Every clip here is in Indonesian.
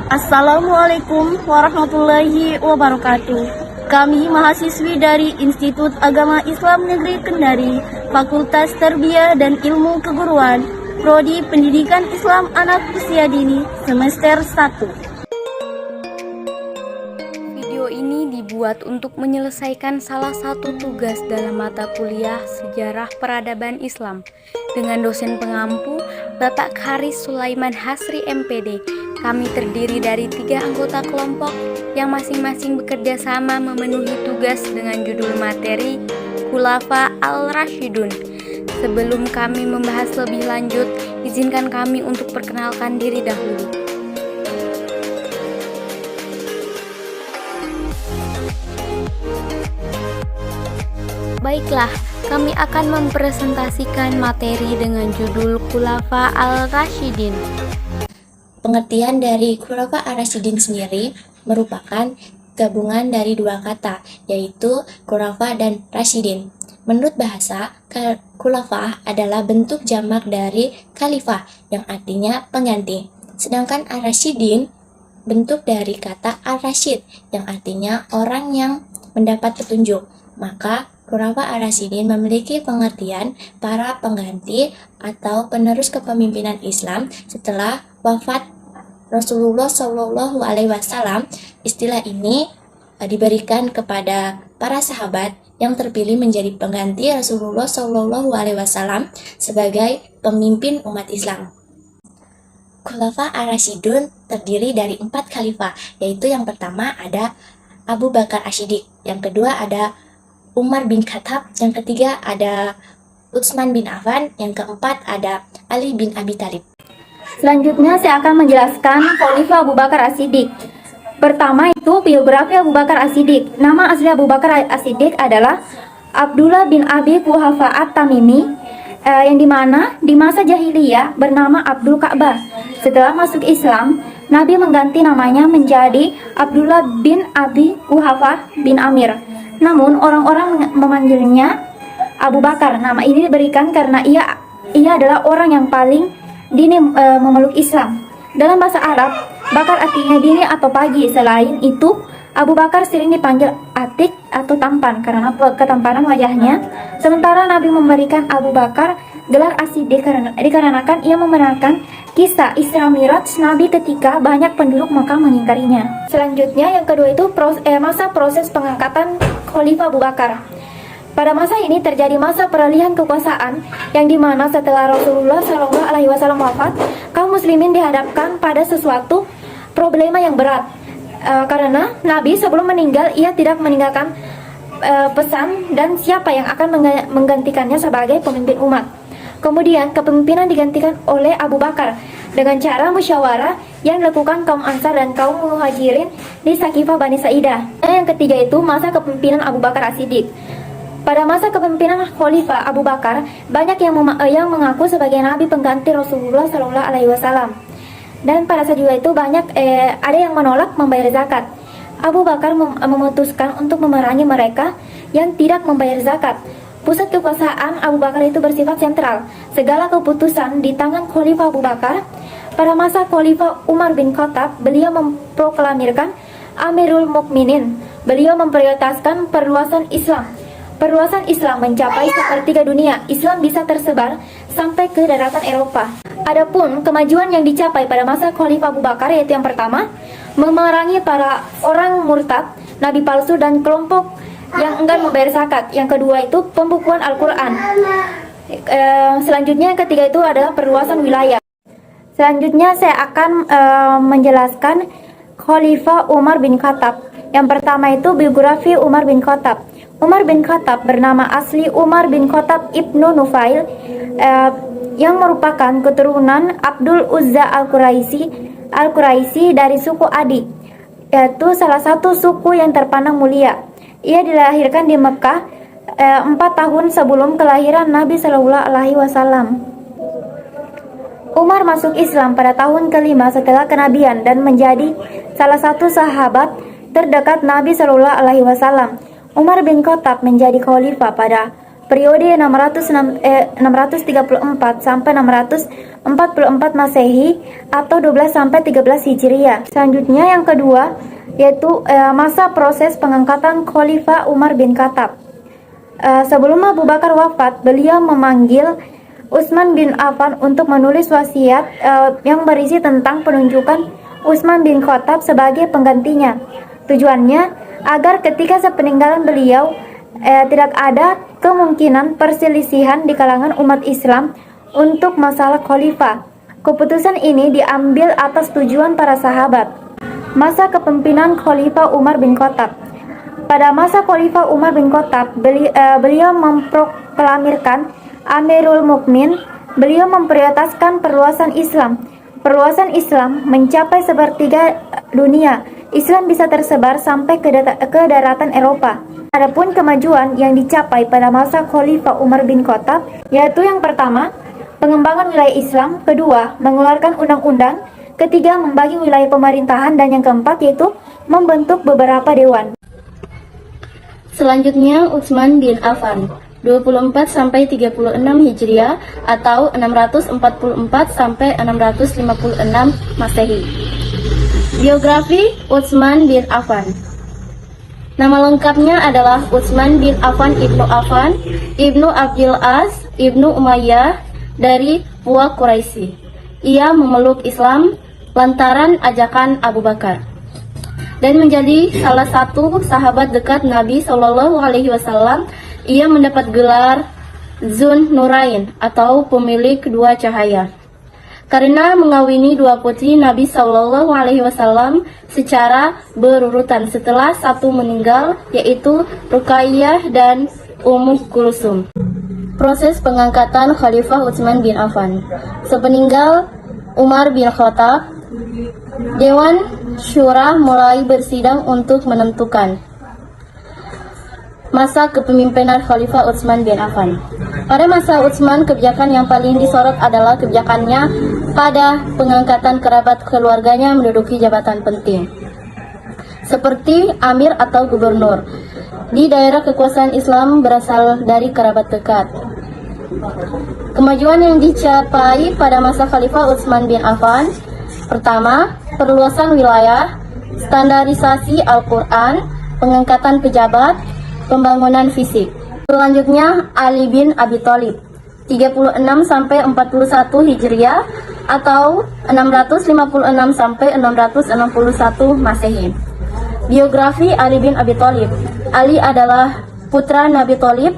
Assalamualaikum warahmatullahi wabarakatuh. Kami mahasiswi dari Institut Agama Islam Negeri Kendari, Fakultas Tarbiyah dan Ilmu Keguruan, Prodi Pendidikan Islam Anak Usia Dini, semester 1. Video ini dibuat untuk menyelesaikan salah satu tugas dalam mata kuliah Sejarah Peradaban Islam dengan dosen pengampu Bapak Haris Sulaiman Hasri MPD. Kami terdiri dari 3 anggota kelompok yang masing-masing bekerja sama memenuhi tugas dengan judul materi Khulafa Al-Rasyidun. Sebelum kami membahas lebih lanjut, izinkan kami untuk perkenalkan diri dahulu. Baiklah, kami akan mempresentasikan materi dengan judul Khulafa Al-Rasyidin. Pengertian dari Khulafa Ar-Rasyidin sendiri merupakan gabungan dari 2 kata, yaitu Khulafa dan Rasyidin. Menurut bahasa, Khulafa adalah bentuk jamak dari khalifah yang artinya pengganti. Sedangkan Ar-Rasyidin bentuk dari kata Ar-Rasyid yang artinya orang yang mendapat petunjuk. Maka Khulafa Ar-Rasyidin memiliki pengertian para pengganti atau penerus kepemimpinan Islam setelah wafat Rasulullah Shallallahu Alaihi Wasallam. Istilah ini diberikan kepada para sahabat yang terpilih menjadi pengganti Rasulullah Shallallahu Alaihi Wasallam sebagai pemimpin umat Islam. Khulafa Ar-Rasyidun terdiri dari 4 khalifah, yaitu yang pertama ada Abu Bakar As-Siddiq, yang kedua ada Umar bin Khattab, yang ketiga ada Utsman bin Affan, yang keempat ada Ali bin Abi Thalib. Selanjutnya saya akan menjelaskan Khalifah Abu Bakar As-Siddiq. Pertama itu biografi Abu Bakar As-Siddiq. Nama asli Abu Bakar As-Siddiq adalah Abdullah bin Abi Quhafa At-Tamimi, yang dimana di masa jahiliyah bernama Abdul Ka'bah. Setelah masuk Islam, Nabi mengganti namanya menjadi Abdullah bin Abi Quhafa bin Amir. Namun orang-orang memanggilnya Abu Bakar. Nama ini diberikan karena ia adalah orang yang paling dini memeluk Islam. Dalam bahasa Arab, Bakar artinya dini atau pagi. Selain itu, Abu Bakar sering dipanggil Atik atau tampan karena ketampanan wajahnya. Sementara Nabi memberikan Abu Bakar gelar As-Siddiq dikarenakan ia membenarkan kisah Isra Miraj Nabi ketika banyak penduduk Makkah mengingkarinya. Selanjutnya yang kedua itu masa proses pengangkatan Khalifah Abu Bakar. Pada masa ini terjadi masa peralihan kekuasaan yang dimana setelah Rasulullah Shallallahu Alaihi Wasallam wafat, kaum muslimin dihadapkan pada sesuatu problema yang berat. Karena Nabi sebelum meninggal ia tidak meninggalkan pesan dan siapa yang akan menggantikannya sebagai pemimpin umat. Kemudian kepemimpinan digantikan oleh Abu Bakar dengan cara musyawarah yang dilakukan kaum Ansar dan kaum Muhajirin di Saqifah Bani Sa'idah. Dan yang ketiga itu masa kepemimpinan Abu Bakar As-Siddiq. Pada masa kepemimpinan Khalifah Abu Bakar, banyak yang mengaku sebagai nabi pengganti Rasulullah Shallallahu Alaihi Wasallam. Dan pada saat juga itu banyak ada yang menolak membayar zakat. Abu Bakar memutuskan untuk memerangi mereka yang tidak membayar zakat. Pusat kekuasaan Abu Bakar itu bersifat sentral. Segala keputusan di tangan Khalifah Abu Bakar. Pada masa Khalifah Umar bin Khattab, beliau memproklamirkan Amirul Mukminin. Beliau memprioritaskan perluasan Islam. Perluasan Islam mencapai sepertiga dunia. Islam bisa tersebar sampai ke daratan Eropa. Adapun kemajuan yang dicapai pada masa Khalifah Abu Bakar yaitu yang pertama, memerangi para orang murtad, nabi palsu dan kelompok yang enggan membayar zakat. Yang kedua itu pembukuan Al-Quran. Selanjutnya yang ketiga itu adalah perluasan wilayah. Selanjutnya saya akan menjelaskan Khalifah Umar bin Khattab. Yang pertama itu biografi Umar bin Khattab. Umar bin Khattab bernama asli Umar bin Khattab Ibnu Nufail, yang merupakan keturunan Abdul Uzza Al-Quraisy dari suku Adi, yaitu salah satu suku yang terpandang mulia. Ia dilahirkan di Mekah 4 tahun sebelum kelahiran Nabi Shallallahu Alaihi Wasallam. Umar masuk Islam pada tahun ke-5 setelah kenabian dan menjadi salah satu sahabat terdekat Nabi Shallallahu Alaihi Wasallam. Umar bin Khattab menjadi khalifah pada periode 634 sampai 644 Masehi atau 12 sampai 13 Hijriah. Selanjutnya yang kedua yaitu masa proses pengangkatan Khalifah Umar bin Khattab. Sebelum Abu Bakar wafat, beliau memanggil Utsman bin Affan untuk menulis wasiat yang berisi tentang penunjukan Utsman bin Khattab sebagai penggantinya. Tujuannya agar ketika sepeninggalan beliau tidak ada kemungkinan perselisihan di kalangan umat Islam untuk masalah khalifah. Keputusan ini diambil atas tujuan para sahabat. Masa kepemimpinan Khalifah Umar bin Khattab. Pada masa Khalifah Umar bin Khattab, beliau memproklamirkan Amirul Mukmin. Beliau memprioritaskan perluasan Islam. Perluasan Islam mencapai sepertiga dunia. Islam bisa tersebar sampai ke daratan Eropa. Adapun kemajuan yang dicapai pada masa Khalifah Umar bin Khattab, yaitu yang pertama, pengembangan wilayah Islam, kedua, mengeluarkan undang-undang, ketiga, membagi wilayah pemerintahan, dan yang keempat yaitu membentuk beberapa dewan. Selanjutnya Utsman bin Affan 24 sampai 36 Hijriah atau 644 sampai 656 Masehi. Biografi Utsman bin Affan. Nama lengkapnya adalah Utsman bin Affan Ibnu Abdul As Ibnu Umayyah dari Buwa Quraisy. Ia memeluk Islam lantaran ajakan Abu Bakar dan menjadi salah satu sahabat dekat Nabi Shallallahu Alaihi Wasallam. Ia mendapat gelar Zun Nurain atau pemilik dua cahaya karena mengawini dua putri Nabi Shallallahu Alaihi Wasallam secara berurutan setelah satu meninggal, yaitu Ruqayyah dan Ummu Kulsum. Proses pengangkatan Khalifah Utsman bin Affan. Sepeninggal Umar bin Khattab, Dewan Syura mulai bersidang untuk menentukan masa kepemimpinan Khalifah Utsman bin Affan. Pada masa Utsman, kebijakan yang paling disorot adalah kebijakannya pada pengangkatan kerabat keluarganya menduduki jabatan penting, seperti amir atau gubernur di daerah kekuasaan Islam berasal dari kerabat dekat. Kemajuan yang dicapai pada masa Khalifah Utsman bin Affan: pertama, perluasan wilayah, standarisasi Al-Quran, pengangkatan pejabat, pembangunan fisik. Selanjutnya Ali bin Abi Thalib 36 sampai 41 Hijriah atau 656 sampai 661 Masehi. Biografi Ali bin Abi Thalib. Ali adalah putra Nabi Thalib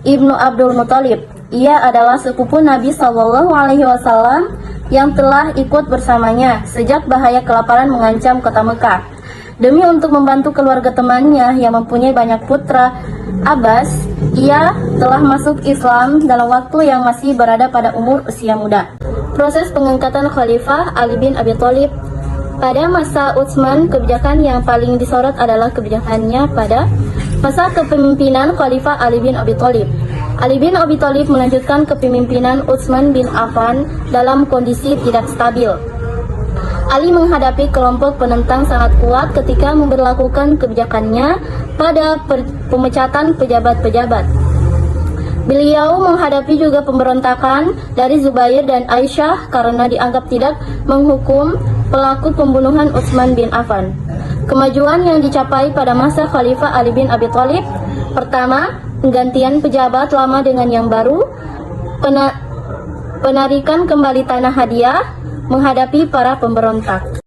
Ibnu Abdul Muthalib. Ia adalah sepupu Nabi Shallallahu Alaihi Wasallam yang telah ikut bersamanya sejak bahaya kelaparan mengancam kota Mekah. Demi untuk membantu keluarga temannya yang mempunyai banyak putra, Abbas, ia telah masuk Islam dalam waktu yang masih berada pada umur usia muda. Proses pengangkatan Khalifah Ali bin Abi Thalib. Pada masa Utsman, kebijakan yang paling disorot adalah kebijakannya pada masa kepemimpinan Khalifah Ali bin Abi Thalib. Ali bin Abi Thalib melanjutkan kepemimpinan Utsman bin Affan dalam kondisi tidak stabil. Ali menghadapi kelompok penentang sangat kuat ketika memberlakukan kebijakannya pada pemecatan pejabat-pejabat. Beliau menghadapi juga pemberontakan dari Zubair dan Aisyah karena dianggap tidak menghukum pelaku pembunuhan Utsman bin Affan. Kemajuan yang dicapai pada masa Khalifah Ali bin Abi Thalib: pertama, penggantian pejabat lama dengan yang baru, penarikan kembali tanah hadiah, menghadapi para pemberontak.